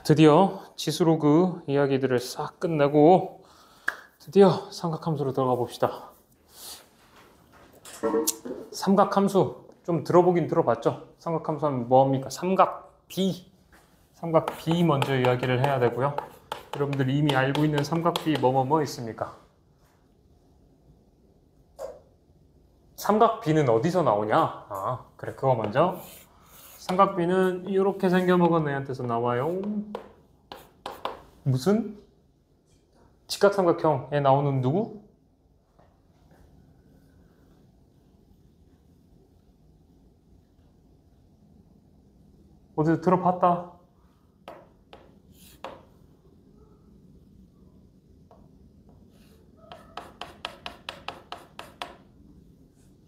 드디어 지수로그 이야기들을 싹 끝내고 드디어 삼각함수로 들어가 봅시다. 삼각함수 좀 들어보긴 들어봤죠? 삼각함수 하면 뭐합니까? 삼각-B 먼저 이야기를 해야 되고요. 여러분들 이미 알고 있는 삼각-B 뭐 있습니까? 삼각-B는 어디서 나오냐? 그래, 그거 먼저. 삼각-B는 이렇게 생겨먹은 애한테서 나와요. 무슨? 직각삼각형에 나오는 누구? 어디서 들어봤다.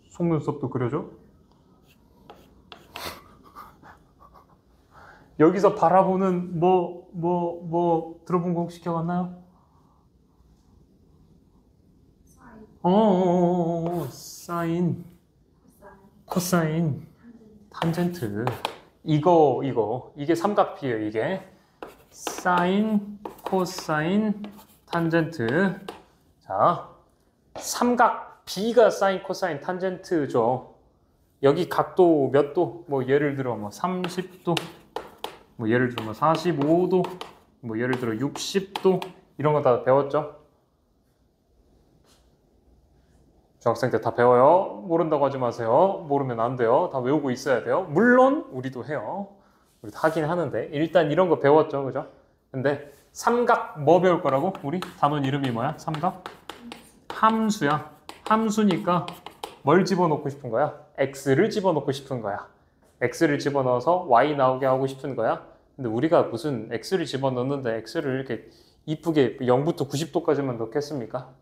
속눈썹도 그려줘? 여기서 바라보는 들어본 거 혹시 기억나요? 사인, 코사인, 탄젠트. 이게 삼각비예요, 이게. 사인, 코사인, 탄젠트. 자, 삼각 B가 사인, 코사인, 탄젠트죠. 여기 각도 몇 도? 예를 들어 30도, 예를 들어 45도, 예를 들어 60도, 이런 거 다 배웠죠? 중학생 때 다 배워요. 모른다고 하지 마세요. 모르면 안 돼요. 다 외우고 있어야 돼요. 물론 우리도 해요. 우리도 하긴 하는데 일단 이런 거 배웠죠, 그죠? 근데 삼각 뭐 배울 거라고? 우리 단원 이름이 뭐야? 삼각? 함수야. 함수니까 뭘 집어넣고 싶은 거야? x를 집어넣고 싶은 거야. x를 집어넣어서 y 나오게 하고 싶은 거야. 근데 우리가 무슨 x를 집어넣는데 x를 이렇게 이쁘게 0부터 90도까지만 넣겠습니까?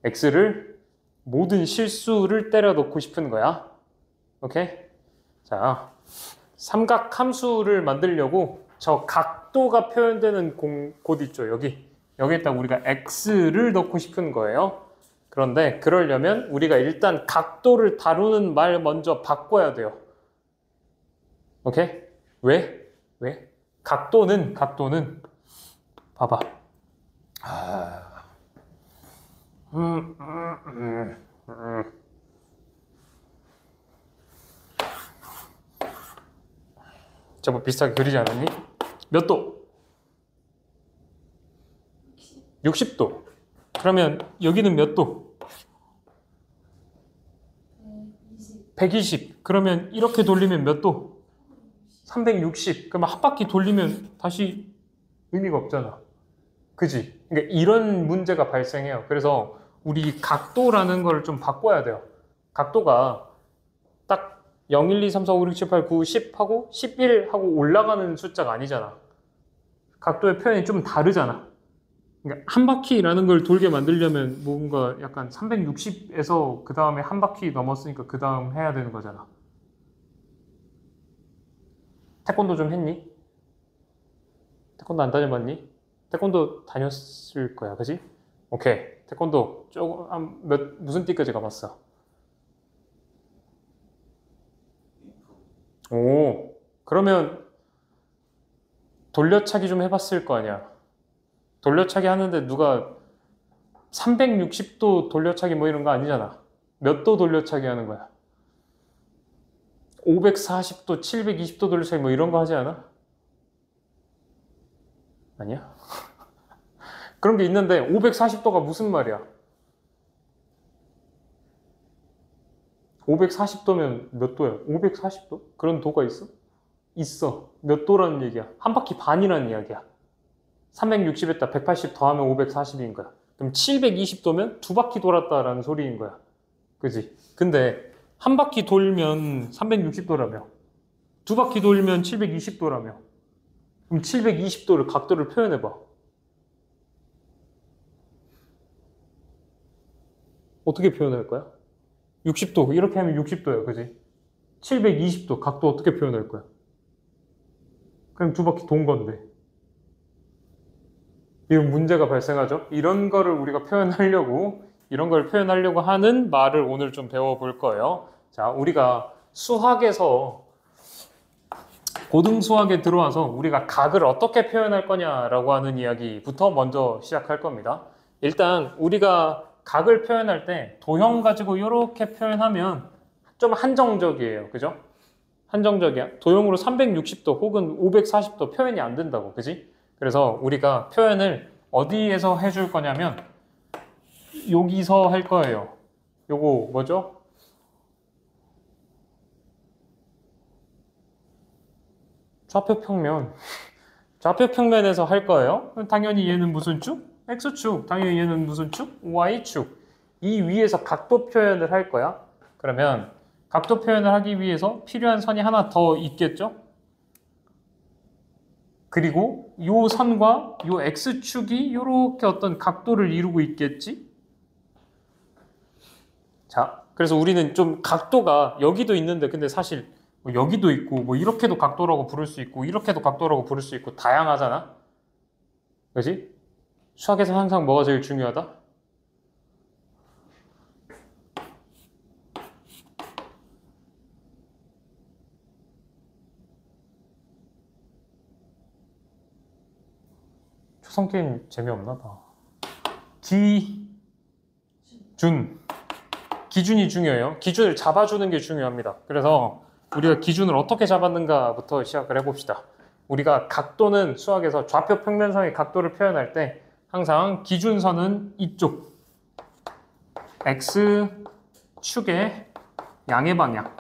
x를 모든 실수를 때려 넣고 싶은 거야. 오케이? 자, 삼각함수를 만들려고 저 각도가 표현되는 곳 있죠, 여기. 여기에다 우리가 x를 넣고 싶은 거예요. 그런데 그러려면 우리가 일단 각도를 다루는 말 먼저 바꿔야 돼요. 오케이? 왜? 각도는 봐봐. 제법 비슷하게 그리지 않았니? 몇 도? 60도. 그러면 여기는 몇 도? 120. 그러면 이렇게 돌리면 몇 도? 360. 그러면 한 바퀴 돌리면 다시 의미가 없잖아. 그지? 그러니까 이런 문제가 발생해요. 그래서 우리 각도라는 걸 좀 바꿔야 돼요. 각도가 딱 0, 1, 2, 3, 4, 5, 6, 7, 8, 9, 10 하고 11 하고 올라가는 숫자가 아니잖아. 각도의 표현이 좀 다르잖아. 그러니까 한 바퀴라는 걸 돌게 만들려면 뭔가 약간 360에서 그 다음에 한 바퀴 넘었으니까 그 다음 해야 되는 거잖아. 태권도 좀 했니? 태권도 안 다녀봤니? 태권도 다녔을 거야, 그지? 오케이. 태권도 조금 무슨 띠까지 가봤어? 오, 그러면 돌려차기 좀 해봤을 거 아니야. 돌려차기 하는데 누가 360도 돌려차기 이런 거 아니잖아. 몇 도 돌려차기 하는 거야? 540도, 720도 돌려차기 이런 거 하지 않아? 아니야? 그런 게 있는데 540도가 무슨 말이야? 540도면 몇 도야? 540도? 그런 도가 있어? 있어. 몇 도라는 얘기야? 한 바퀴 반이라는 이야기야. 360에다 180 더하면 540인 거야. 그럼 720도면 두 바퀴 돌았다라는 소리인 거야. 그지? 근데 한 바퀴 돌면 360도라며. 두 바퀴 돌면 720도라며. 그럼 720도를 각도를 표현해봐. 어떻게 표현할 거야? 60도. 이렇게 하면 60도야. 그지? 720도 각도 어떻게 표현할 거야? 그냥 두 바퀴 돈 건데. 이런 문제가 발생하죠. 이런 걸 표현하려고 하는 말을 오늘 좀 배워볼 거예요. 자, 우리가 수학에서 고등수학에 들어와서 우리가 각을 어떻게 표현할 거냐라고 하는 이야기부터 먼저 시작할 겁니다. 일단 우리가 각을 표현할 때 도형 가지고 이렇게 표현하면 좀 한정적이에요. 그죠? 한정적이야. 도형으로 360도 혹은 540도 표현이 안 된다고. 그지? 그래서 우리가 표현을 어디에서 해줄 거냐면 여기서 할 거예요. 요거 뭐죠? 좌표평면. 좌표평면에서 할 거예요. 당연히 얘는 무슨 축? X축. 당연히 얘는 무슨 축? Y축. 이 위에서 각도 표현을 할 거야. 그러면 각도 표현을 하기 위해서 필요한 선이 하나 더 있겠죠? 그리고 요 선과 요 X축이 이렇게 어떤 각도를 이루고 있겠지? 자, 그래서 우리는 좀 각도가 여기도 있는데 근데 사실 뭐 여기도 있고 뭐 이렇게도 각도라고 부를 수 있고 이렇게도 각도라고 부를 수 있고 다양하잖아? 그지? 수학에서 항상 뭐가 제일 중요하다? 초성 게임 재미없나 봐. 기준이 중요해요. 기준을 잡아주는 게 중요합니다. 그래서 우리가 기준을 어떻게 잡았는가부터 시작을 해봅시다. 우리가 각도는 수학에서 좌표 평면상의 각도를 표현할 때 항상 기준선은 이쪽 X축의 양의 방향,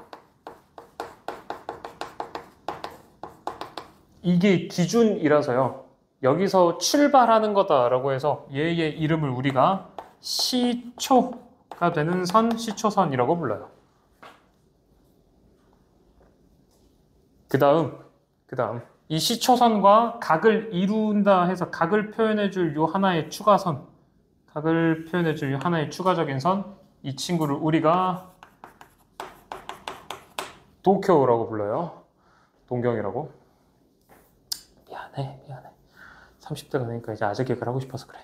이게 기준이라서요. 여기서 출발하는 거다라고 해서 얘의 이름을 우리가 시초가 되는 선, 시초선이라고 불러요. 그 다음 이 시초선과 각을 이룬다 해서 각을 표현해줄 요 하나의 추가선, 각을 표현해줄 요 하나의 추가적인 선, 이 친구를 우리가 도쿄라고 불러요. 동경이라고. 미안해. 30대가 되니까 이제 아재 개그를 하고 싶어서 그래.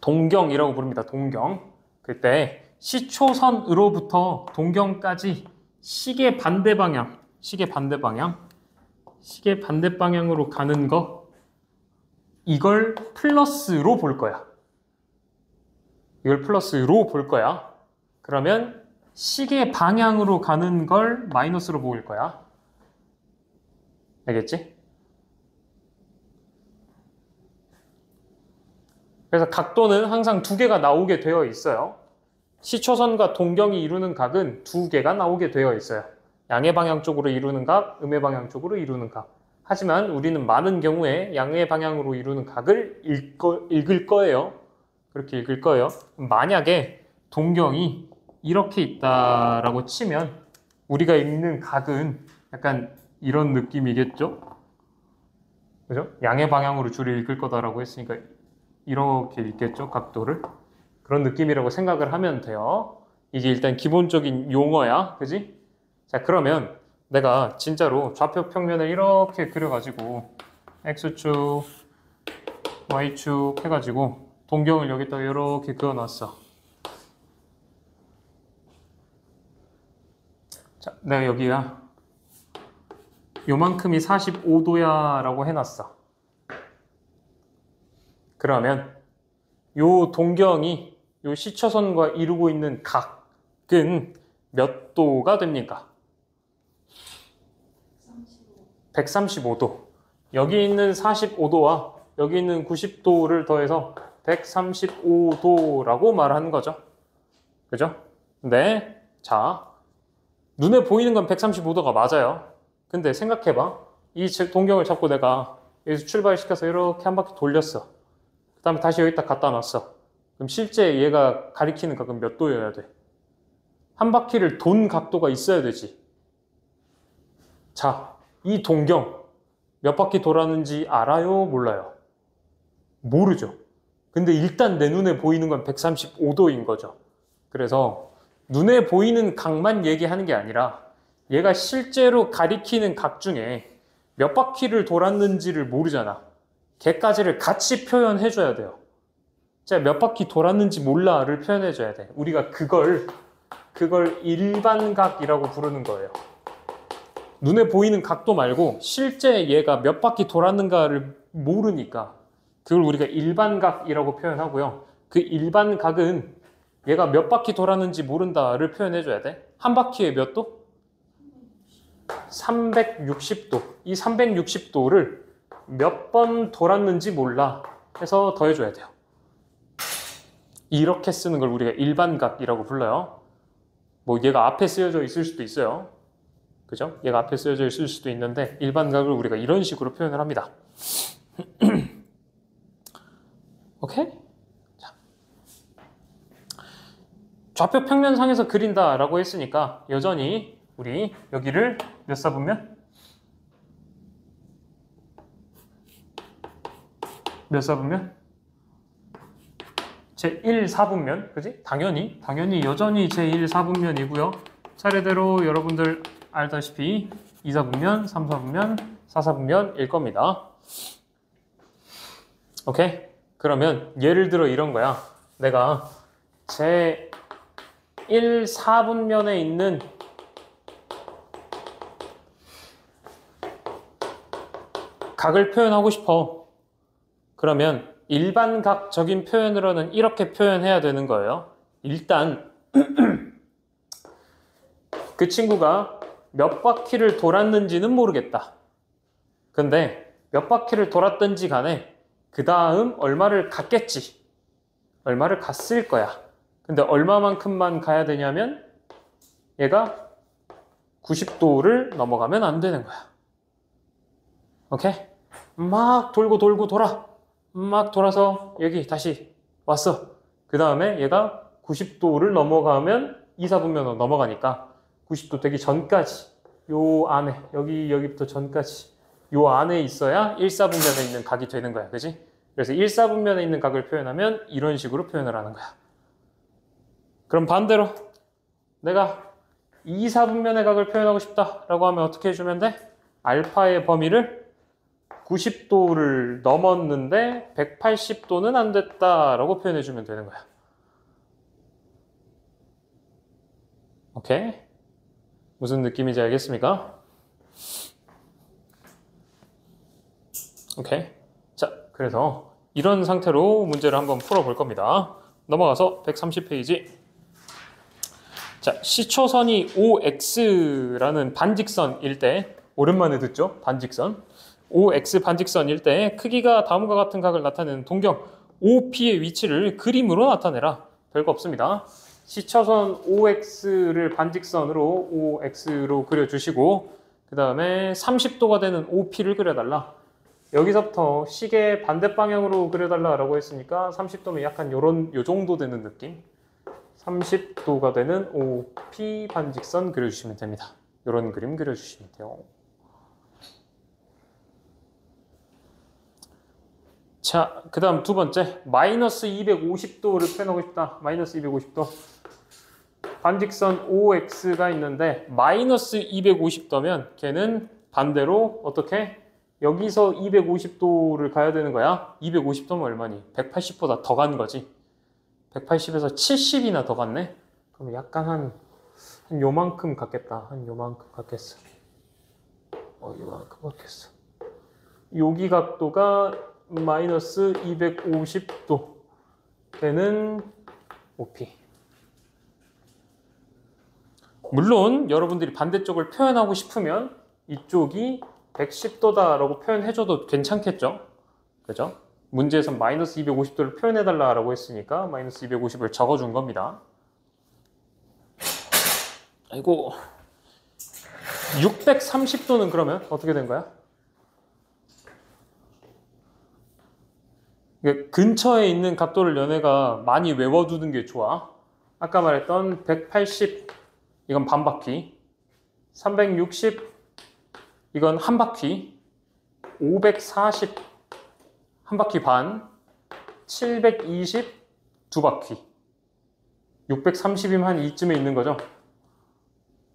동경이라고 부릅니다. 동경. 그때 시초선으로부터 동경까지 시계 반대 방향으로 가는 거, 이걸 플러스로 볼 거야. 그러면 시계 방향으로 가는 걸 마이너스로 보일 거야. 알겠지? 그래서 각도는 항상 두 개가 나오게 되어 있어요. 시초선과 동경이 이루는 각은 두 개가 나오게 되어 있어요. 양의 방향 쪽으로 이루는 각, 음의 방향 쪽으로 이루는 각. 하지만 우리는 많은 경우에 양의 방향으로 이루는 각을 읽을 거예요. 그렇게 읽을 거예요. 만약에 동경이 이렇게 있다라고 치면 우리가 읽는 각은 약간 이런 느낌이겠죠? 그죠? 양의 방향으로 줄을 읽을 거다라고 했으니까 이렇게 읽겠죠? 각도를. 그런 느낌이라고 생각을 하면 돼요. 이게 일단 기본적인 용어야. 그지? 자, 그러면 내가 진짜로 좌표 평면을 이렇게 그려가지고 X축, Y축 해가지고 동경을 여기다 이렇게 그어놨어. 자, 내가 여기야 요만큼이 45도야 라고 해놨어. 그러면 요 동경이 요 시초선과 이루고 있는 각은 몇 도가 됩니까? 135도. 여기 있는 45도와 여기 있는 90도를 더해서 135도라고 말하는 거죠. 그죠? 네. 자, 눈에 보이는 건 135도가 맞아요. 근데 생각해봐. 이 동경을 잡고 내가 여기서 출발시켜서 이렇게 한 바퀴 돌렸어. 그 다음에 다시 여기다 갖다 놨어. 그럼 실제 얘가 가리키는 각은 몇 도여야 돼? 한 바퀴를 돈 각도가 있어야 되지. 자, 이 동경 몇 바퀴 돌았는지 알아요? 몰라요? 모르죠. 근데 일단 내 눈에 보이는 건 135도인 거죠. 그래서 눈에 보이는 각만 얘기하는 게 아니라 얘가 실제로 가리키는 각 중에 몇 바퀴를 돌았는지를 모르잖아. 걔까지를 같이 표현해줘야 돼요. 자, 몇 바퀴 돌았는지 몰라를 표현해줘야 돼. 우리가 그걸 일반각이라고 부르는 거예요. 눈에 보이는 각도 말고 실제 얘가 몇 바퀴 돌았는가를 모르니까 그걸 우리가 일반각이라고 표현하고요. 그 일반각은 얘가 몇 바퀴 돌았는지 모른다를 표현해줘야 돼. 한 바퀴에 몇 도? 360도. 이 360도를 몇 번 돌았는지 몰라 해서 더해줘야 돼요. 이렇게 쓰는 걸 우리가 일반각이라고 불러요. 뭐 얘가 앞에 쓰여져 있을 수도 있어요. 그죠? 얘가 앞에 쓰여져 있을 수도 있는데 일반각을 우리가 이런 식으로 표현을 합니다. 오케이? 자. 좌표 평면상에서 그린다라고 했으니까 여전히 우리 여기를 몇 사분면? 몇 사분면? 제1사분면, 그지? 당연히 여전히 제1사분면이고요. 차례대로 여러분들 알다시피 2사분면, 3사분면, 4사분면일 겁니다. 오케이? 그러면 예를 들어 이런 거야. 내가 제1사분면에 있는 각을 표현하고 싶어. 그러면 일반각적인 표현으로는 이렇게 표현해야 되는 거예요. 일단 그 친구가 몇 바퀴를 돌았는지는 모르겠다. 근데 몇 바퀴를 돌았든지 간에 그 다음 얼마를 갔겠지. 얼마를 갔을 거야. 근데 얼마만큼만 가야 되냐면 얘가 90도를 넘어가면 안 되는 거야. 오케이? 막 돌고 돌아. 막 돌아서 여기 다시 왔어. 그 다음에 얘가 90도를 넘어가면 2사분면으로 넘어가니까 90도 되기 전까지 요 안에 여기부터 전까지 요 안에 있어야 1사분면에 있는 각이 되는 거야. 그지? 그래서 1사분면에 있는 각을 표현하면 이런 식으로 표현을 하는 거야. 그럼 반대로 내가 2사분면의 각을 표현하고 싶다라고 하면 어떻게 해주면 돼? 알파의 범위를 90도를 넘었는데 180도는 안 됐다라고 표현해주면 되는 거야. 오케이? 무슨 느낌인지 알겠습니까? 오케이. 자, 그래서 이런 상태로 문제를 한번 풀어볼 겁니다. 넘어가서 130페이지. 자, 시초선이 OX라는 반직선일 때, 오랜만에 듣죠? 반직선. OX 반직선일 때 크기가 다음과 같은 각을 나타내는 동경 OP의 위치를 그림으로 나타내라. 별거 없습니다. 시초선 OX를 반직선으로 OX로 그려주시고 그 다음에 30도가 되는 OP를 그려달라. 여기서부터 시계 반대 방향으로 그려달라고 했으니까 30도면 약간 요 정도 되는 느낌. 30도가 되는 OP 반직선 그려주시면 됩니다. 이런 그림 그려주시면 돼요. 자, 그 다음 두 번째, 마이너스 250도를 표현하고 싶다. 마이너스 250도. 반직선 OX가 있는데 마이너스 250도면 걔는 반대로 어떻게? 여기서 250도를 가야 되는 거야. 250도면 얼마니? 180보다 더 간 거지. 180에서 70이나 더 갔네. 그럼 약간 한 요만큼 갔겠다. 한 요만큼 갔겠어. 요만큼 갔겠어. 여기 각도가 마이너스 250도 되는 OP. 물론 여러분들이 반대쪽을 표현하고 싶으면 이쪽이 110도다라고 표현해줘도 괜찮겠죠? 그죠? 문제에선 마이너스 250도를 표현해달라고 했으니까 마이너스 250을 적어준 겁니다. 아이고, 630도는 그러면 어떻게 된 거야? 근처에 있는 각도를 연애가 많이 외워두는 게 좋아. 아까 말했던 180, 이건 반 바퀴. 360, 이건 한 바퀴. 540, 한 바퀴 반. 720, 두 바퀴. 630이면 한 이쯤에 있는 거죠.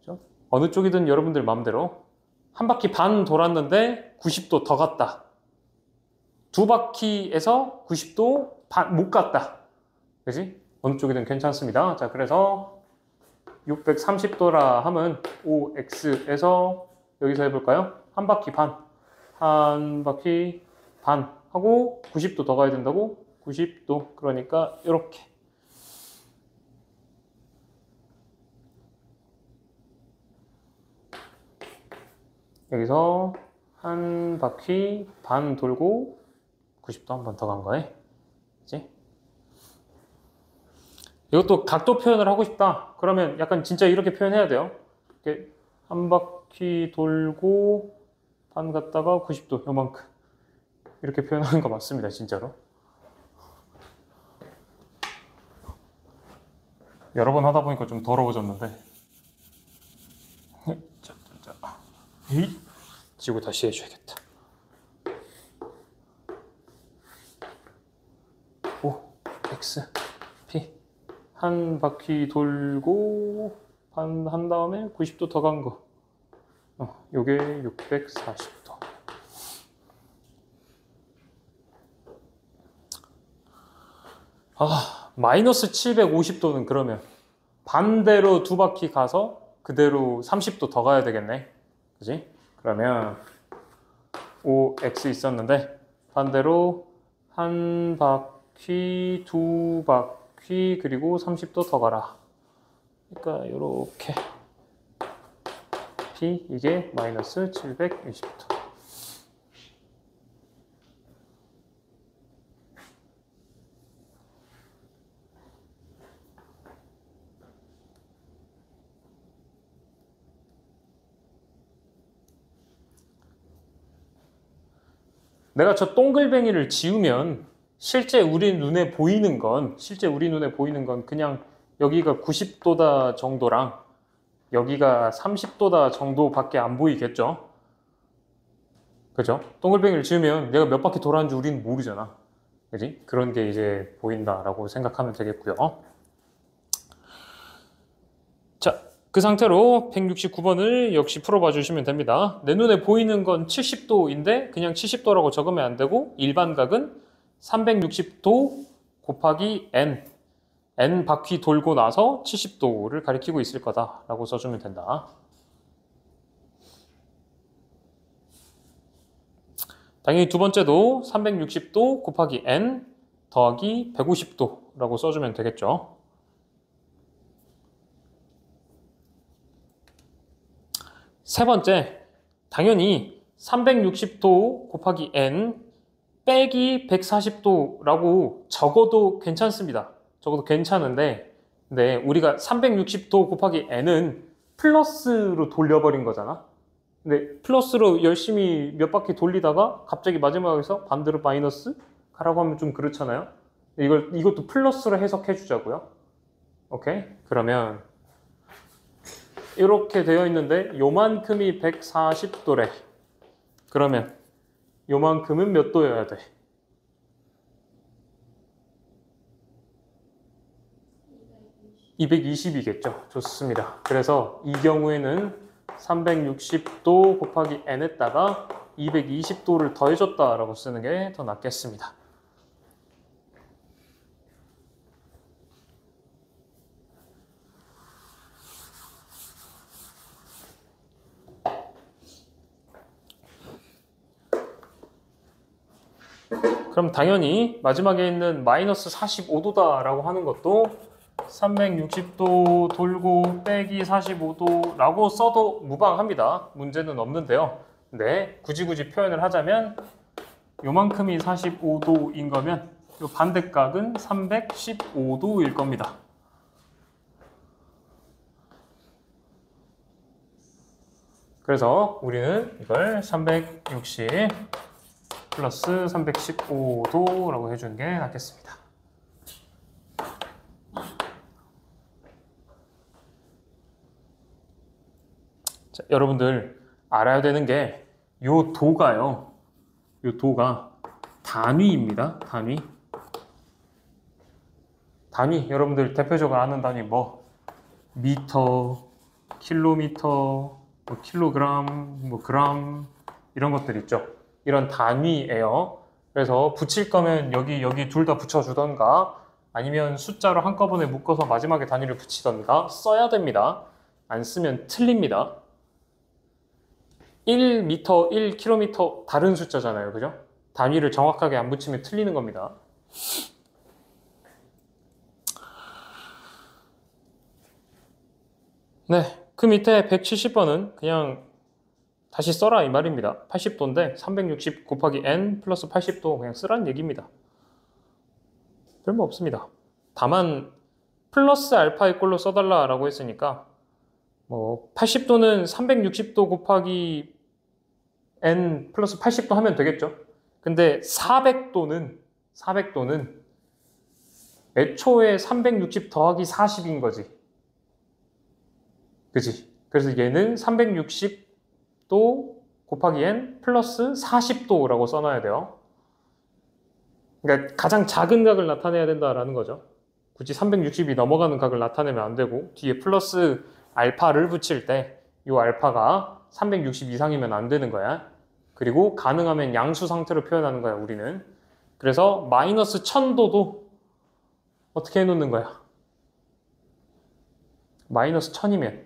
그렇죠? 어느 쪽이든 여러분들 마음대로. 한 바퀴 반 돌았는데 90도 더 갔다. 두 바퀴에서 90도 못 갔다. 그지? 어느 쪽이든 괜찮습니다. 자, 그래서 630도라 하면 OX에서 여기서 해볼까요? 한 바퀴 반. 한 바퀴 반 하고 90도 더 가야 된다고? 90도. 그러니까 이렇게. 여기서 한 바퀴 반 돌고 90도 한 번 더 간 거네. 그치? 이것도 각도 표현을 하고 싶다. 그러면 약간 진짜 이렇게 표현해야 돼요. 이렇게 한 바퀴 돌고 반 갔다가 90도 요만큼. 이렇게 표현하는 거 맞습니다. 진짜로. 여러 번 하다 보니까 좀 더러워졌는데. 자. 지고 다시 해줘야겠다. O, X, P. 한 바퀴 돌고 반 한 다음에 90도 더 간 거. 요게 640도. 마이너스 750도는 그러면 반대로 두 바퀴 가서 그대로 30도 더 가야 되겠네. 그지? 그러면 OX 있었는데 반대로 한 바퀴, 두 바퀴, 그리고 30도 더 가라. 그러니까 이렇게 P 이게 마이너스 720도. 내가 저 동글뱅이를 지우면 실제 우리 눈에 보이는 건 그냥 여기가 90도다 정도랑 여기가 30도다 정도밖에 안 보이겠죠? 그죠? 동글뱅이를 지우면 내가 몇 바퀴 돌았는지 우리는 모르잖아. 그지? 그런 게 이제 보인다라고 생각하면 되겠고요. 자, 그 상태로 169번을 역시 풀어봐 주시면 됩니다. 내 눈에 보이는 건 70도인데 그냥 70도라고 적으면 안 되고 일반각은 360도 곱하기 n 바퀴 돌고 나서 70도를 가리키고 있을 거다라고 써주면 된다. 당연히 두 번째도 360도 곱하기 n 더하기 150도라고 써주면 되겠죠. 세 번째, 당연히 360도 곱하기 n 빼기 140도라고 적어도 괜찮습니다. 적어도 괜찮은데, 근데 우리가 360도 곱하기 n은 플러스로 돌려버린 거잖아. 근데 플러스로 열심히 몇 바퀴 돌리다가 갑자기 마지막에서 반대로 마이너스 가라고 하면 좀 그렇잖아요. 이것도 플러스로 해석해 주자고요. 오케이? 그러면 이렇게 되어 있는데 요만큼이 140도래. 그러면 요만큼은 몇 도여야 돼? 220이겠죠. 좋습니다. 그래서 이 경우에는 360도 곱하기 n에다가 220도를 더해줬다라고 쓰는 게 더 낫겠습니다. 그럼 당연히 마지막에 있는 마이너스 45도다라고 하는 것도 360도 돌고 빼기 45도라고 써도 무방합니다. 문제는 없는데요. 근데 굳이 표현을 하자면 요만큼이 45도인 거면 요 반대각은 315도일 겁니다. 그래서 우리는 이걸 360 플러스 315도라고 해주는 게 낫겠습니다. 자, 여러분들 알아야 되는 게 요 도가요. 요 도가 단위입니다. 단위 여러분들 대표적으로 아는 단위 뭐 미터, 킬로미터, 뭐 킬로그램, 뭐 그램 이런 것들 있죠. 이런 단위예요. 그래서 붙일 거면 여기 둘 다 붙여주던가 아니면 숫자로 한꺼번에 묶어서 마지막에 단위를 붙이던가 써야 됩니다. 안 쓰면 틀립니다. 1m, 1km 다른 숫자잖아요. 그죠? 단위를 정확하게 안 붙이면 틀리는 겁니다. 네, 그 밑에 170번은 그냥 다시 써라 이 말입니다. 80도인데 360 곱하기 n 플러스 80도 그냥 쓰라는 얘기입니다. 별거 없습니다. 다만 플러스 알파의 꼴로 써달라라고 했으니까 뭐 80도는 360도 곱하기 n 플러스 80도 하면 되겠죠. 근데 400도는 애초에 360 더하기 40인 거지. 그지? 그래서 얘는 360도 곱하기 n 플러스 40도라고 써놔야 돼요. 그러니까 가장 작은 각을 나타내야 된다라는 거죠. 굳이 360이 넘어가는 각을 나타내면 안 되고 뒤에 플러스 알파를 붙일 때 이 알파가 360 이상이면 안 되는 거야. 그리고 가능하면 양수 상태로 표현하는 거야, 우리는. 그래서 마이너스 1000도도 어떻게 해놓는 거야? 마이너스 1000이면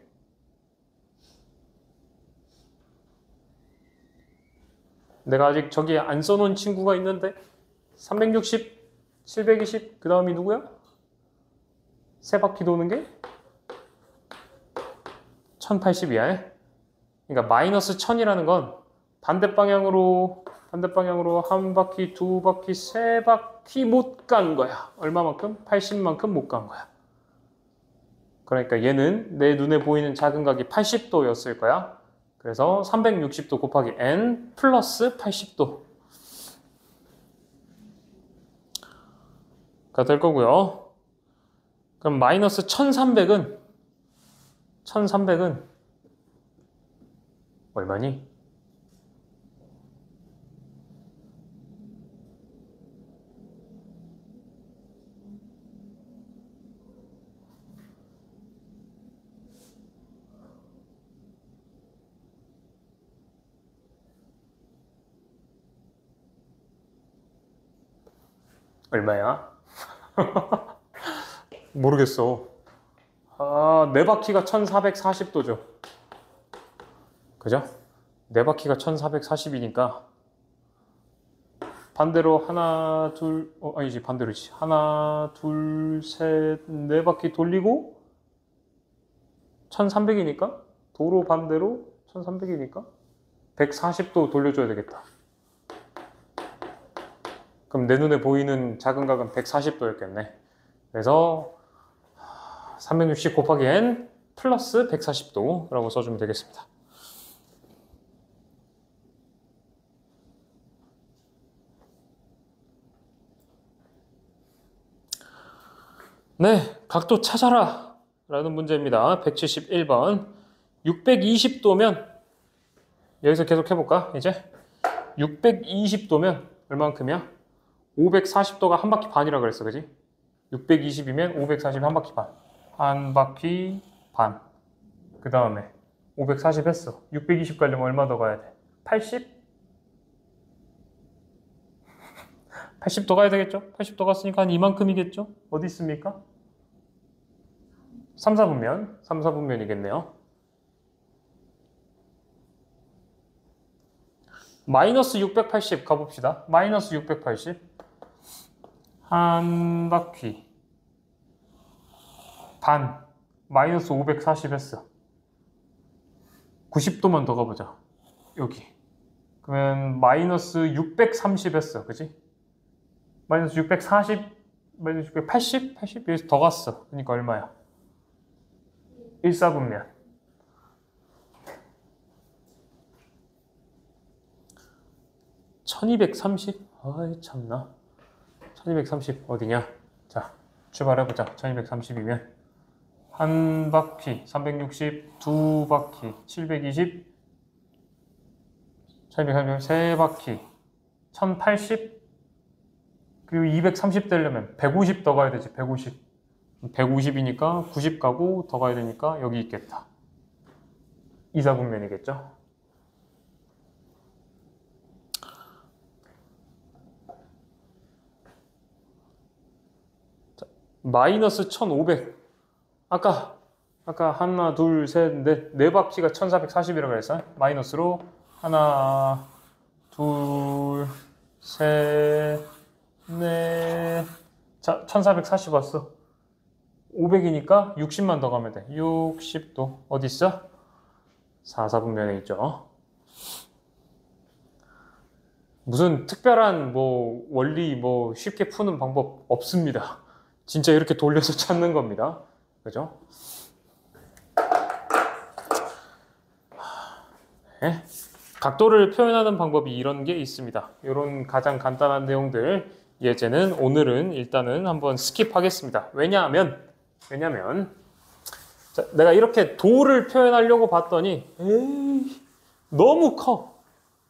내가 아직 저기에 안 써놓은 친구가 있는데 360, 720, 그 다음이 누구야? 세 바퀴 도는 게 1080이야. 그러니까 마이너스 1000이라는 건 반대 방향으로 한 바퀴, 두 바퀴, 세 바퀴 못 간 거야. 얼마만큼? 80만큼 못 간 거야. 그러니까 얘는 내 눈에 보이는 작은 각이 80도였을 거야. 그래서 360도 곱하기 n 플러스 80도가 될 거고요. 그럼 마이너스 1300은 얼마니? 얼마야? 모르겠어. 아, 네 바퀴가 1440도죠. 그죠? 네 바퀴가 1440이니까 반대로 하나, 둘, 아니지, 반대로지. 하나, 둘, 셋, 네 바퀴 돌리고 1300이니까 도로 반대로 1300이니까 140도 돌려줘야 되겠다. 그럼 내 눈에 보이는 작은 각은 140도였겠네. 그래서 360 곱하기 n 플러스 140도라고 써주면 되겠습니다. 네, 각도 찾아라 라는 문제입니다. 171번 620도면 여기서 계속 해볼까? 이제 620도면 얼만큼이야? 540도가 한 바퀴 반이라 그랬어, 그지? 620이면 540이 한 바퀴 반. 한 바퀴 반. 그 다음에 540 했어. 620 가려면 얼마 더 가야 돼? 80? 80도 가야 되겠죠? 80도 갔으니까 한 이만큼이겠죠? 어디 있습니까? 3, 4분면이겠네요. 마이너스 680 가봅시다. 마이너스 680. 한 바퀴 반. 마이너스 540 했어. 90도만 더 가보자. 여기. 그러면 마이너스 630 했어. 그지? 마이너스 640, 마이너스 680? 80? 여기서 더 갔어. 그러니까 얼마야? 1, 4분면. 1230? 아이 참나. 1230 어디냐? 자, 출발해보자. 1230이면 한 바퀴 360, 두 바퀴 720, 1230 세 바퀴 1080, 그리고 230 되려면 150 더 가야 되지. 150. 150이니까 90 가고 더 가야 되니까 여기 있겠다. 2, 4분면이겠죠? 자, 마이너스 1500. 아까 하나, 둘, 셋, 넷, 네 바퀴가 1440이라고 그랬어. 마이너스로 하나, 둘, 셋, 넷. 자, 1440 왔어. 500이니까 60만 더 가면 돼. 60도. 어디 있어? 4사분면에 있죠. 무슨 특별한 뭐 원리 뭐 쉽게 푸는 방법 없습니다. 진짜 이렇게 돌려서 찾는 겁니다. 그죠? 네. 각도를 표현하는 방법이 이런 게 있습니다. 이런 가장 간단한 내용들 예제는 오늘은 일단은 한번 스킵하겠습니다. 왜냐하면 자, 내가 이렇게 도를 표현하려고 봤더니 에이, 너무 커.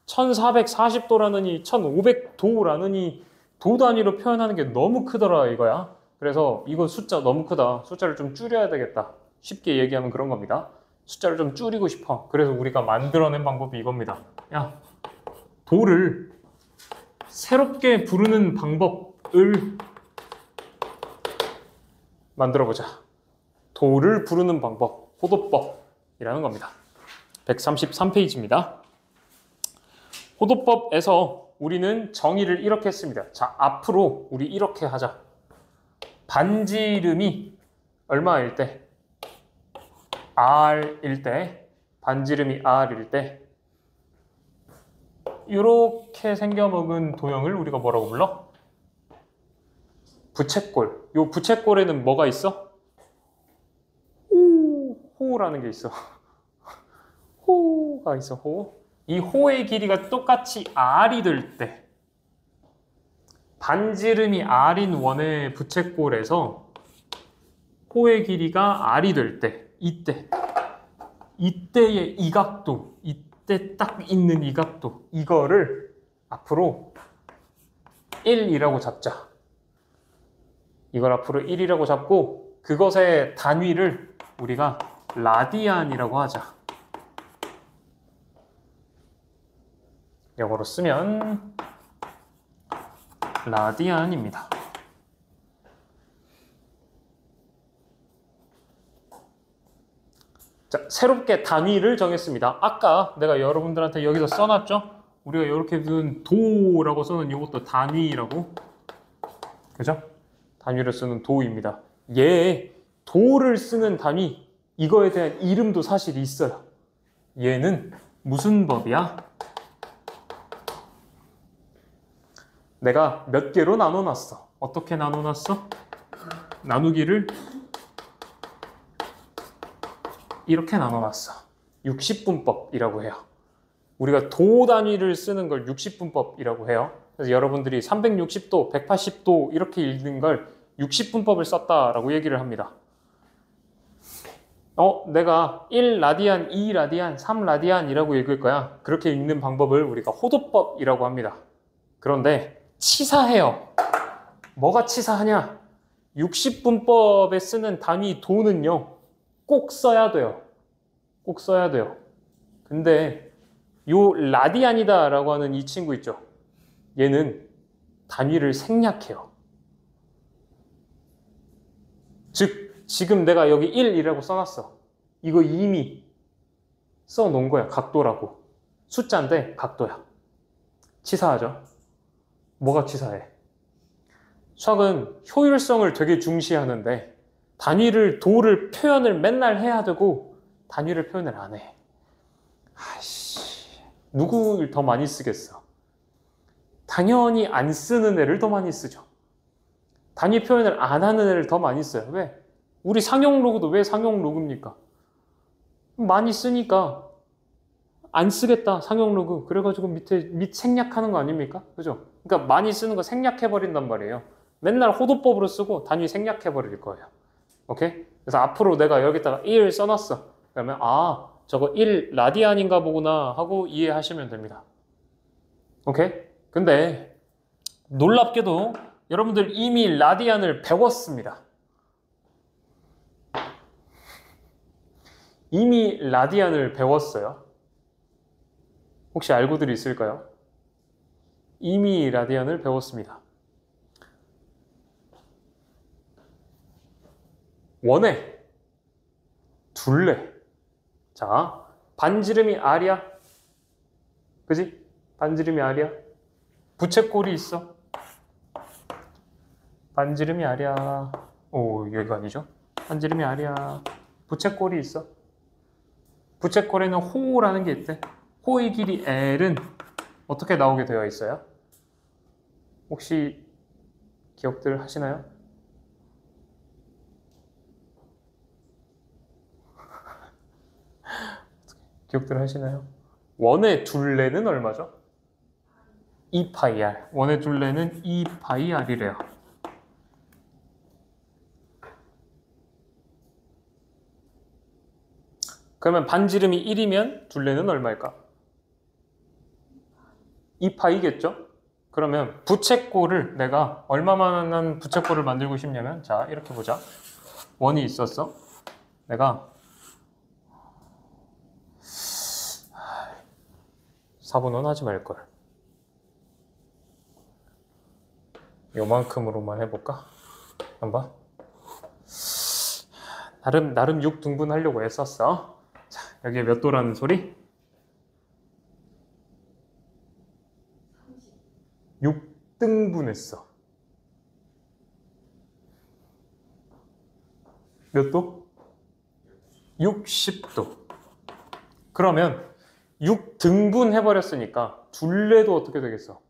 1440도라느니 1500도라느니 도 단위로 표현하는 게 너무 크더라 이거야. 그래서 이거 숫자 너무 크다. 숫자를 좀 줄여야 되겠다. 쉽게 얘기하면 그런 겁니다. 숫자를 좀 줄이고 싶어. 그래서 우리가 만들어낸 방법이 이겁니다. 야, 도를 새롭게 부르는 방법을 만들어보자. 도를 부르는 방법, 호도법이라는 겁니다. 133페이지입니다. 호도법에서 우리는 정의를 이렇게 했습니다. 자, 앞으로 우리 이렇게 하자. 반지름이 얼마일 때? R일 때, 반지름이 R일 때 이렇게 생겨먹은 도형을 우리가 뭐라고 불러? 부채꼴. 요 부채꼴에는 뭐가 있어? 호라는 게 있어. 호가 있어, 호. 이 호의 길이가 똑같이 R이 될 때, 반지름이 R인 원의 부채꼴에서 호의 길이가 R이 될 때, 이때의 이 각도, 이때 딱 있는 이 각도, 이거를 앞으로 1이라고 잡자. 이걸 앞으로 1이라고 잡고 그것의 단위를 우리가 라디안이라고 하자. 영어로 쓰면 라디안입니다. 자, 새롭게 단위를 정했습니다. 아까 내가 여러분들한테 여기서 써놨죠? 우리가 이렇게 쓴 도라고 써는 이것도 단위라고. 그죠? 단위를 쓰는 도입니다. 얘 도를 쓰는 단위, 이거에 대한 이름도 사실 있어요. 얘는 무슨 법이야? 내가 몇 개로 나눠놨어. 어떻게 나눠놨어? 나누기를 이렇게 나눠놨어. 60분법이라고 해요. 우리가 도 단위를 쓰는 걸 60분법이라고 해요. 그래서 여러분들이 360도, 180도 이렇게 읽는 걸 60분법을 썼다라고 얘기를 합니다. 내가 1라디안, 2라디안, 3라디안이라고 읽을 거야. 그렇게 읽는 방법을 우리가 호도법이라고 합니다. 그런데 치사해요. 뭐가 치사하냐? 60분법에 쓰는 단위 도는요, 꼭 써야 돼요. 꼭 써야 돼요. 근데 요 라디안이다 라고 하는 이 친구 있죠? 얘는 단위를 생략해요. 즉, 지금 내가 여기 1이라고 써놨어. 이거 이미 써놓은 거야. 각도라고. 숫자인데 각도야. 치사하죠? 뭐가 치사해? 수학은 효율성을 되게 중시하는데 단위를, 도를 표현을 맨날 해야 되고 단위를 표현을 안 해. 아이씨, 누구를 더 많이 쓰겠어? 당연히 안 쓰는 애를 더 많이 쓰죠. 단위 표현을 안 하는 애를 더 많이 써요. 왜? 우리 상용 로그도 왜 상용 로그입니까? 많이 쓰니까 안 쓰겠다, 상용 로그. 그래가지고 밑 생략하는 거 아닙니까? 그죠? 그러니까 많이 쓰는 거 생략해버린단 말이에요. 맨날 호도법으로 쓰고 단위 생략해버릴 거예요. 오케이? 그래서 앞으로 내가 여기다가 1 써놨어. 그러면 저거 1 라디안인가 보구나 하고 이해하시면 됩니다. 오케이? 근데 놀랍게도 여러분들 이미 라디안을 배웠습니다. 이미 라디안을 배웠어요. 혹시 알고들 있을까요? 이미 라디안을 배웠습니다. 원에, 둘레. 자, 반지름이 R이야. 그지? 반지름이 R이야. 부채꼴이 있어. 반지름이 R이야. 오, 여기가 아니죠? 반지름이 R이야. 부채꼴이 있어. 부채꼴에는 호라는 게 있대. 호의 길이 L은 어떻게 나오게 되어 있어요? 혹시 기억들 하시나요? 기억들 하시나요? 원의 둘레는 얼마죠? 2파이 R. 원의 둘레는 2파이 R이래요. 그러면 반지름이 1이면 둘레는 얼마일까? 2파이겠죠? 그러면 부채꼴을 내가 얼마만한 부채꼴을 만들고 싶냐면 자 이렇게 보자. 원이 있었어. 내가 4분은 하지 말걸. 요만큼으로만 해볼까? 한번. 나름 6등분 하려고 했었어. 자, 여기에 몇 도라는 소리? 6등분 했어. 몇 도? 60도. 그러면 6등분 해버렸으니까 둘레도 어떻게 되겠어?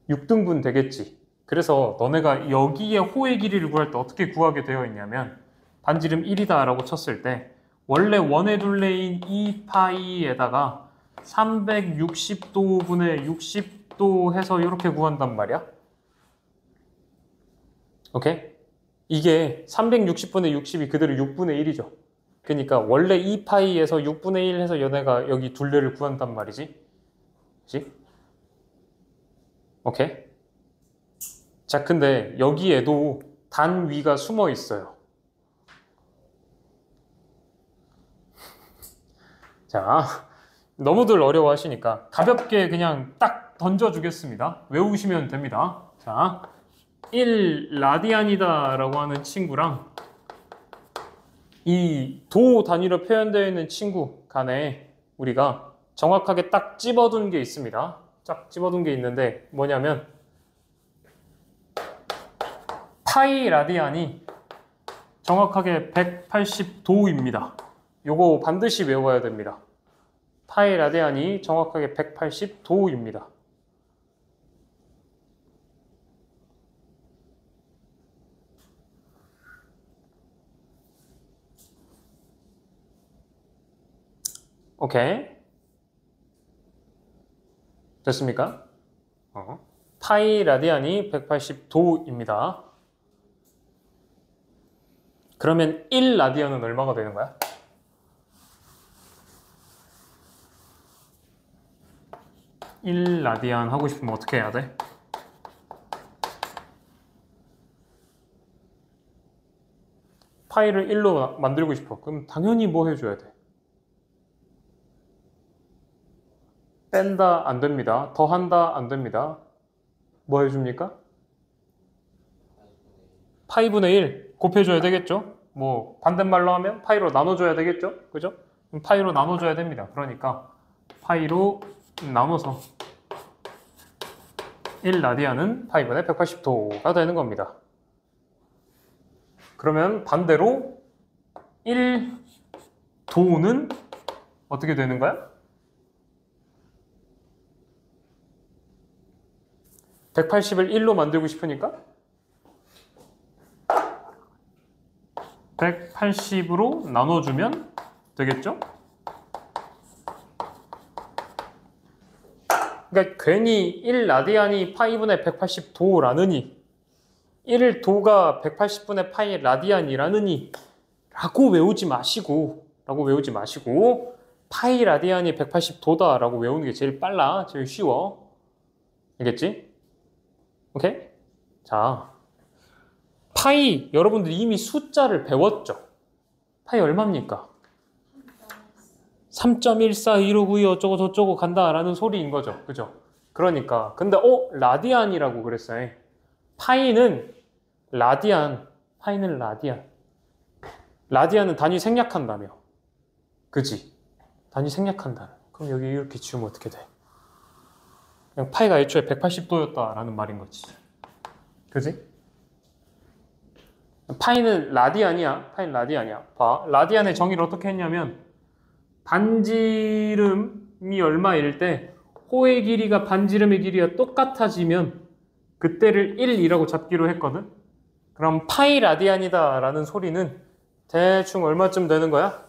6등분 되겠지. 그래서 너네가 여기에 호의 길이를 구할 때 어떻게 구하게 되어 있냐면 반지름 1이다 라고 쳤을 때 원래 원의 둘레인 2파이에다가 360도분의 60도 해서 이렇게 구한단 말이야. 오케이? 이게 360분의 60이 그대로 6분의 1이죠. 그러니까 원래 2파이에서 6분의 1 해서 얘네가 여기 둘레를 구한단 말이지. 그치? 오케이? 자, 근데 여기에도 단위가 숨어 있어요. 자, 너무들 어려워하시니까 가볍게 그냥 딱 던져주겠습니다. 외우시면 됩니다. 자, 1라디안이다 라고 하는 친구랑 이 도 단위로 표현되어 있는 친구 간에 우리가 정확하게 딱 집어둔 게 있습니다. 딱 집어둔 게 있는데 뭐냐면 파이 라디안이 정확하게 180도입니다. 요거 반드시 외워야 됩니다. 파이 라디안이 정확하게 180도입니다. 오케이. 됐습니까? 파이 라디안이 180도입니다. 그러면 1라디안은 얼마가 되는 거야? (1라디안) 하고 싶으면 어떻게 해야 돼? 파이를 1로 만들고 싶어. 그럼 당연히 뭐 해줘야 돼? 뺀다 안 됩니다. 더한다 안 됩니다. 뭐 해줍니까? 파이분의 1 곱해줘야 되겠죠? 뭐 반대말로 하면 파이로 나눠줘야 되겠죠? 그죠? 그럼 파이로 나눠줘야 됩니다. 그러니까 파이로 나눠서 1라디안은 파이분의 180도가 되는 겁니다. 그러면 반대로 1도는 어떻게 되는 거야? 180을 1로 만들고 싶으니까 180으로 나눠주면 되겠죠? 그러니까 괜히 1라디안이 파이분의 180도라느니 1도가 180분의 파이 라디안이라느니 라고 외우지 마시고 파이 라디안이 180도다 라고 외우는 게 제일 빨라, 제일 쉬워. 알겠지? 오케이? 자, 파이 여러분들이 이미 숫자를 배웠죠? 파이 얼마입니까? 3.141592 어쩌고 저쩌고 간다라는 소리인 거죠. 그죠? 그러니까 근데 라디안이라고 그랬어요. 파이는 라디안. 라디안은 단위 생략한다며. 그지? 단위 생략한다. 그럼 여기 이렇게 지우면 어떻게 돼? 그냥 파이가 애초에 180도였다라는 말인 거지. 그지? 파이는 라디안이야. 파이는 라디안이야. 봐. 라디안의 정의를 어떻게 했냐면 반지름이 얼마일 때 호의 길이가 반지름의 길이가 똑같아지면 그때를 1이라고 잡기로 했거든. 그럼 파이 라디안이다 라는 소리는 대충 얼마쯤 되는 거야?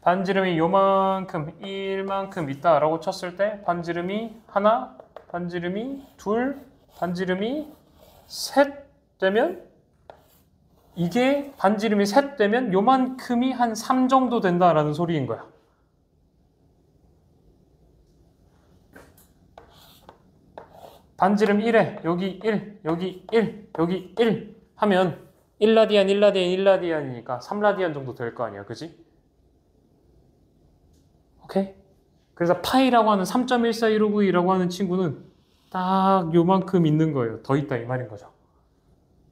반지름이 요만큼, 1만큼 있다 라고 쳤을 때 반지름이 하나, 반지름이 둘, 반지름이 셋 되면 이게 반지름이 셋 되면 요만큼이 한 3 정도 된다라는 소리인 거야. 반지름 1에 여기 1, 여기 1, 여기 1 하면 1라디안, 1라디안, 1라디안이니까 3라디안 정도 될 거 아니야. 그지? 오케이? 그래서 파이라고 하는 3.141592라고 하는 친구는 딱 요만큼 있는 거예요. 더 있다 이 말인 거죠.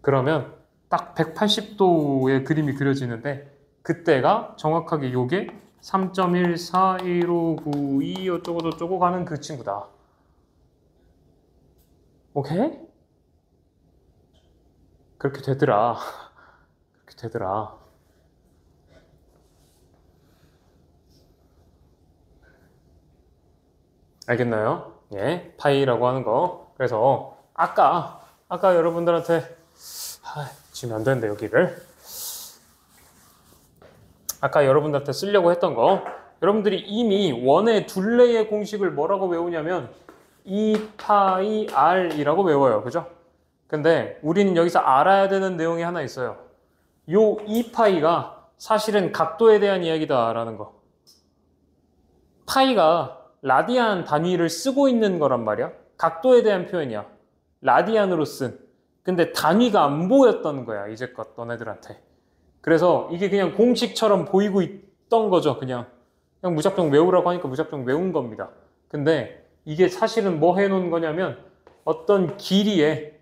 그러면 딱 180도의 그림이 그려지는데 그때가 정확하게 요게 3.141592 어쩌고 저쩌고 가는 그 친구다. 오케이? 그렇게 되더라. 그렇게 되더라. 알겠나요? 예, 파이라고 하는 거. 그래서 아까 여러분들한테 지금 안 되는데 여기를 아까 여러분들한테 쓰려고 했던 거 여러분들이 이미 원의 둘레의 공식을 뭐라고 외우냐면 2파이 r이라고 외워요. 그죠? 근데 우리는 여기서 알아야 되는 내용이 하나 있어요. 요 2파이가 사실은 각도에 대한 이야기다 라는 거. 파이가 라디안 단위를 쓰고 있는 거란 말이야. 각도에 대한 표현이야. 라디안으로 쓴. 근데 단위가 안 보였던 거야. 이제껏 너네들한테. 그래서 이게 그냥 공식처럼 보이고 있던 거죠. 그냥 무작정 외우라고 하니까 무작정 외운 겁니다. 근데 이게 사실은 뭐 해놓은 거냐면 어떤 길이에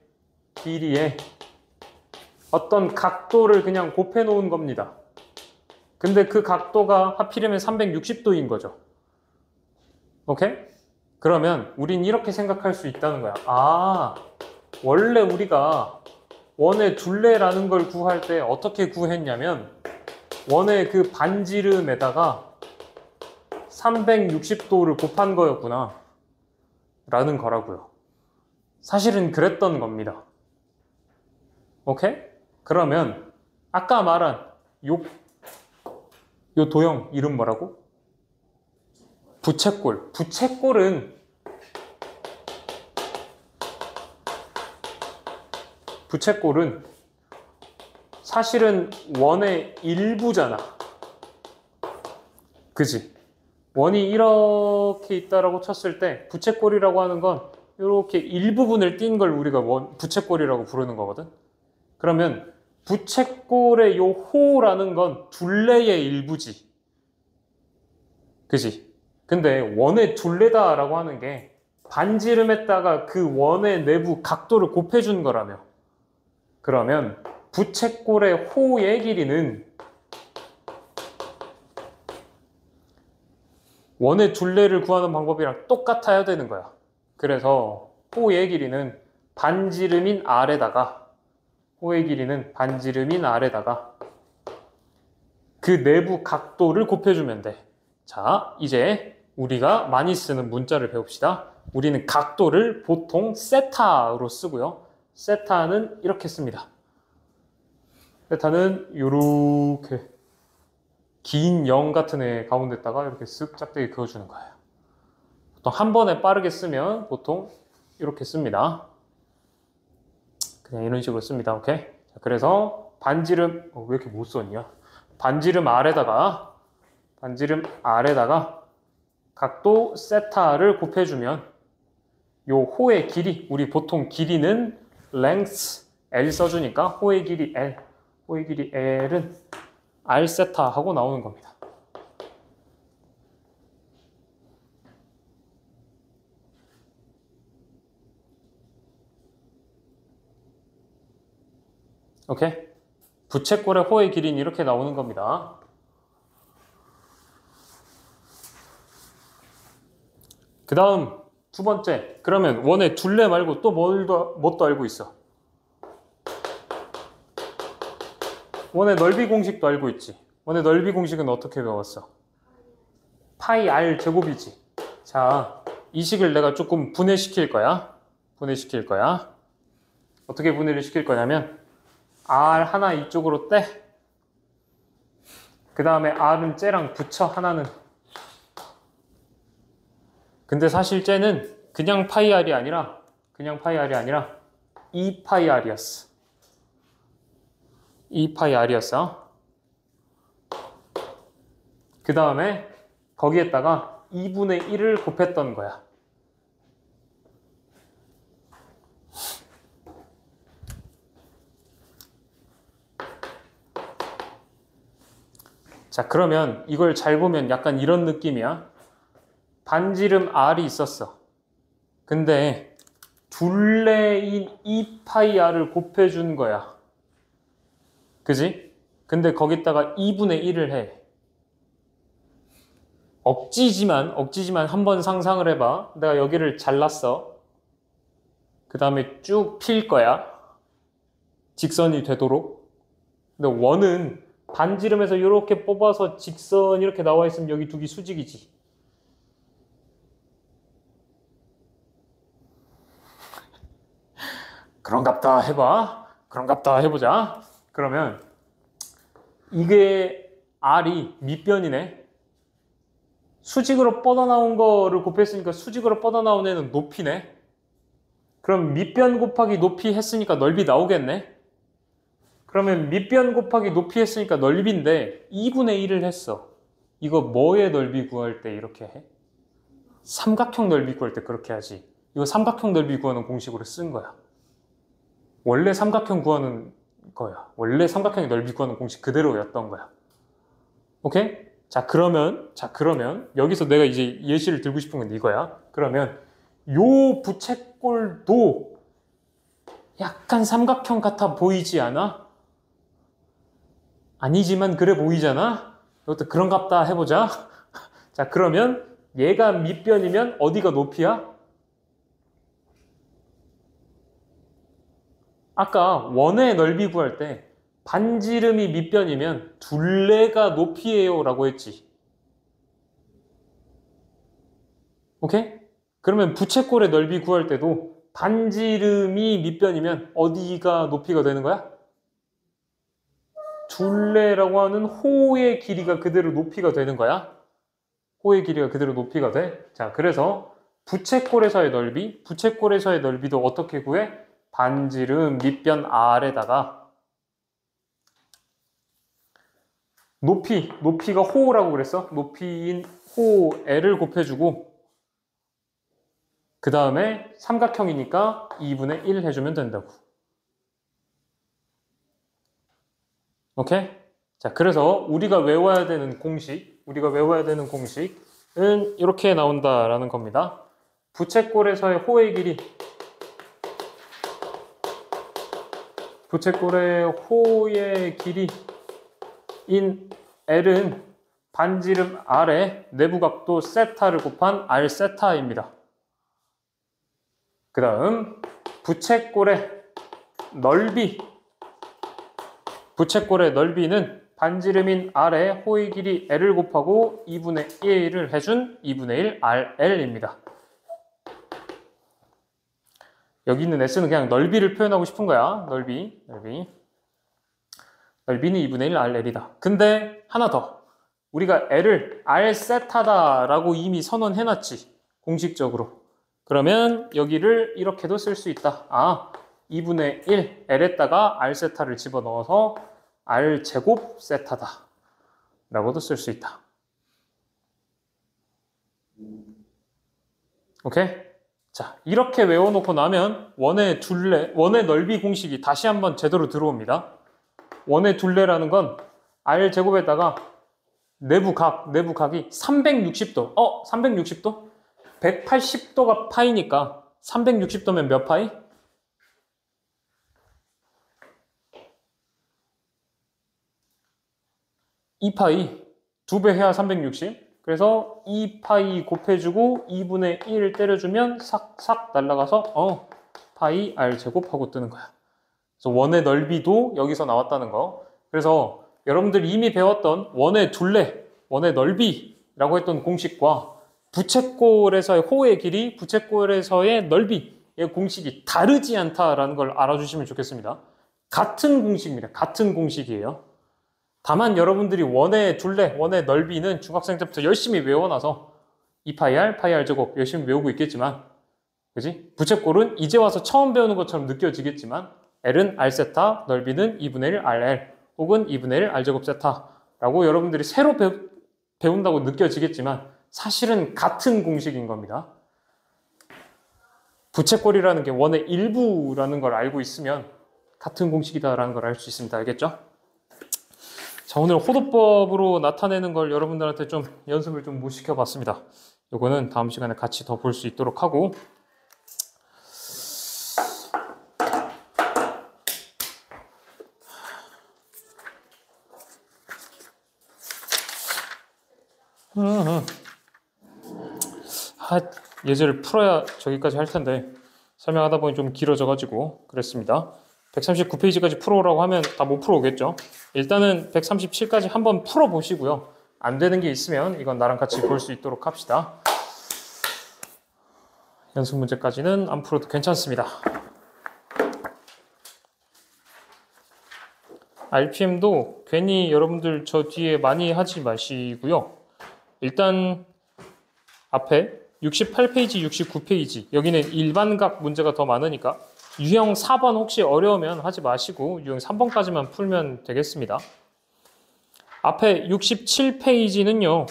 어떤 각도를 그냥 곱해 놓은 겁니다. 근데 그 각도가 하필이면 360도인 거죠. 오케이? 그러면 우린 이렇게 생각할 수 있다는 거야. 아, 원래 우리가 원의 둘레라는 걸 구할 때 어떻게 구했냐면 원의 그 반지름에다가 360도를 곱한 거였구나 라는 거라고요. 사실은 그랬던 겁니다. 오케이? 그러면 아까 말한 요 도형 이름 뭐라고? 부채꼴. 부채꼴은 사실은 원의 일부잖아. 그지? 원이 이렇게 있다라고 쳤을 때 부채꼴이라고 하는 건 이렇게 일부분을 띈 걸 우리가 부채꼴이라고 부르는 거거든. 그러면 부채꼴의 요 호라는 건 둘레의 일부지. 그지? 근데 원의 둘레다라고 하는 게 반지름에다가 그 원의 내부 각도를 곱해준 거라며. 그러면 부채꼴의 호의 길이는 원의 둘레를 구하는 방법이랑 똑같아야 되는 거야. 그래서 호의 길이는 반지름인 R에다가 그 내부 각도를 곱해주면 돼. 자, 이제 우리가 많이 쓰는 문자를 배웁시다. 우리는 각도를 보통 세타로 쓰고요. 세타는 이렇게 씁니다. 세타는 이렇게 긴 0 같은 애 가운데다가 이렇게 쓱 짝대기 그어주는 거예요. 보통 한 번에 빠르게 쓰면 보통 이렇게 씁니다. 그냥 이런 식으로 씁니다. 오케이? 자, 그래서 반지름 왜 이렇게 못 썼냐? 반지름 R에다가 각도 세타를 곱해주면 요 호의 길이, 우리 보통 길이는 length L 써주니까 호의 길이 L은 R 세타 하고 나오는 겁니다. 오케이? 부채꼴의 호의 길이는 이렇게 나오는 겁니다. 그 다음 두 번째, 그러면 원의 둘레 말고 또 뭣도 알고 있어? 원의 넓이 공식도 알고 있지. 원의 넓이 공식은 어떻게 배웠어? 파이 r 제곱이지. 자, 이 식을 내가 조금 분해시킬 거야. 어떻게 분해를 시킬 거냐면 r 하나 이쪽으로 떼. 그 다음에 r은 쟤랑 붙여, 하나는. 근데 사실 쟤는 그냥 파이 r이 아니라 2파이 r이었어. 2파이 r이었어. 그 다음에 거기에다가 2분의 1을 곱했던 거야. 자, 그러면 이걸 잘 보면 약간 이런 느낌이야. 반지름 r이 있었어. 근데 둘레인 2파이 r을 곱해준 거야. 그지? 근데 거기다가 2분의 1을 해. 억지지만 한번 상상을 해봐. 내가 여기를 잘랐어. 그 다음에 쭉 필 거야. 직선이 되도록. 근데 원은 반지름에서 이렇게 뽑아서 직선 이렇게 나와 있으면 여기 두기 수직이지. 그런갑다 해보자. 그러면 이게 r이 밑변이네. 수직으로 뻗어나온 거를 곱했으니까 수직으로 뻗어나온 애는 높이네. 그럼 밑변 곱하기 높이 했으니까 넓이 나오겠네. 그러면 밑변 곱하기 높이 했으니까 넓이인데 2분의 1을 했어. 이거 뭐의 넓이 구할 때 이렇게 해? 삼각형 넓이 구할 때 그렇게 하지. 이거 삼각형 넓이 구하는 공식으로 쓴 거야. 원래 삼각형의 넓이 구하는 공식 그대로였던 거야. 오케이? 자, 그러면 여기서 내가 이제 예시를 들고 싶은 건 이거야. 그러면 요 부채꼴도 약간 삼각형 같아 보이지 않아? 아니지만 그래 보이잖아? 이것도 그런갑다 해보자. 자, 그러면 얘가 밑변이면 어디가 높이야? 아까 원의 넓이 구할 때 반지름이 밑변이면 둘레가 높이에요 라고 했지. 오케이? 그러면 부채꼴의 넓이 구할 때도 반지름이 밑변이면 어디가 높이가 되는 거야? 둘레라고 하는 호의 길이가 그대로 높이가 되는 거야. 호의 길이가 그대로 높이가 돼. 자, 그래서 부채꼴에서의 넓이도 어떻게 구해? 반지름 밑변 r에다가 높이가 호라고 그랬어. 높이인 호 L을 곱해주고 그 다음에 삼각형이니까 2분의 1 해주면 된다고. 오케이? 자, 그래서 우리가 외워야 되는 공식은 이렇게 나온다라는 겁니다. 부채꼴의 호의 길이인 L은 반지름 R에 내부각도 세타를 곱한 R 세타입니다. 그 다음 부채꼴의 넓이는 반지름인 R에 호의 길이 L을 곱하고 2분의 1을 해준 2분의 1 RL입니다. 여기 있는 S는 그냥 넓이를 표현하고 싶은 거야. 넓이는 2분의 1 RL이다. 근데 하나 더. 우리가 L을 R 세타다라고 이미 선언해놨지. 공식적으로. 그러면 여기를 이렇게도 쓸 수 있다. 2분의 1 L에다가 R 세타를 집어넣어서 R 제곱 세타다 라고도 쓸 수 있다. 오케이? 자, 이렇게 외워놓고 나면 원의 넓이 공식이 다시 한번 제대로 들어옵니다. 원의 둘레라는 건 R 제곱에다가 내부각이 360도. 360도? 180도가 파이니까 360도면 몇 파이? 2파이. 2배 해야 360. 그래서 2파이 곱해주고 2분의 1 때려주면 싹싹 날아가서 파이 r 제곱하고 뜨는 거야. 그래서 원의 넓이도 여기서 나왔다는 거. 그래서 여러분들이 이미 배웠던 원의 둘레, 원의 넓이라고 했던 공식과 부채꼴에서의 호의 길이, 부채꼴에서의 넓이의 공식이 다르지 않다라는 걸 알아주시면 좋겠습니다. 같은 공식입니다. 같은 공식이에요. 다만 여러분들이 원의 둘레, 원의 넓이는 중학생 때부터 열심히 외워놔서 2파이 r 제곱 열심히 외우고 있겠지만, 그지? 부채꼴은 이제 와서 처음 배우는 것처럼 느껴지겠지만 L은 R 세타, 넓이는 2분의 1 RL 혹은 2분의 1 R 제곱 세타라고 여러분들이 새로 배운다고 느껴지겠지만 사실은 같은 공식인 겁니다. 부채꼴이라는 게 원의 일부라는 걸 알고 있으면 같은 공식이다라는 걸 알 수 있습니다. 알겠죠? 자, 오늘 호도법으로 나타내는 걸 여러분들한테 좀 연습을 좀 못 시켜봤습니다. 요거는 다음 시간에 같이 더 볼 수 있도록 하고, 예제를 풀어야 저기까지 할 텐데 설명하다 보니 좀 길어져가지고 그랬습니다. 139페이지까지 풀어오라고 하면 다 못 풀어오겠죠. 일단은 137까지 한번 풀어보시고요. 안 되는 게 있으면 이건 나랑 같이 볼 수 있도록 합시다. 연습 문제까지는 안 풀어도 괜찮습니다. RPM도 괜히 여러분들 저 뒤에 많이 하지 마시고요. 일단 앞에 68페이지, 69페이지 여기는 일반각 문제가 더 많으니까 유형 4번 혹시 어려우면 하지 마시고 유형 3번까지만 풀면 되겠습니다. 앞에 67페이지는요.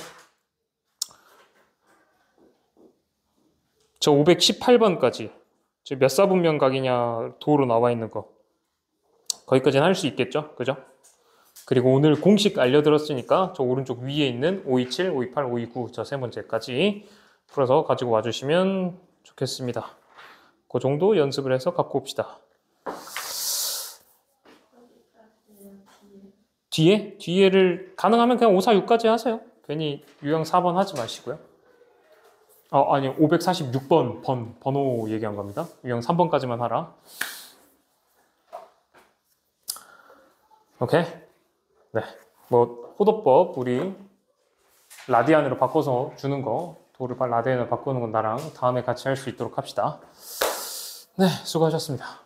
저 518번까지 저 몇 사분면각이냐 도로 나와 있는 거 거기까지는 할 수 있겠죠? 그죠? 그리고 오늘 공식 알려드렸으니까 저 오른쪽 위에 있는 527, 528, 529 저 세 문제까지 풀어서 가지고 와주시면 좋겠습니다. 그 정도 연습을 해서 갖고 옵시다. 뒤에를 가능하면 그냥 546까지 하세요. 괜히 유형 4번 하지 마시고요. 아니 546번 번호 얘기한 겁니다. 유형 3번까지만 하라. 오케이? 네. 뭐 호도법 우리 라디안으로 바꿔서 주는 거 도를 라디안으로 바꾸는 건 나랑 다음에 같이 할 수 있도록 합시다. 네, 수고하셨습니다.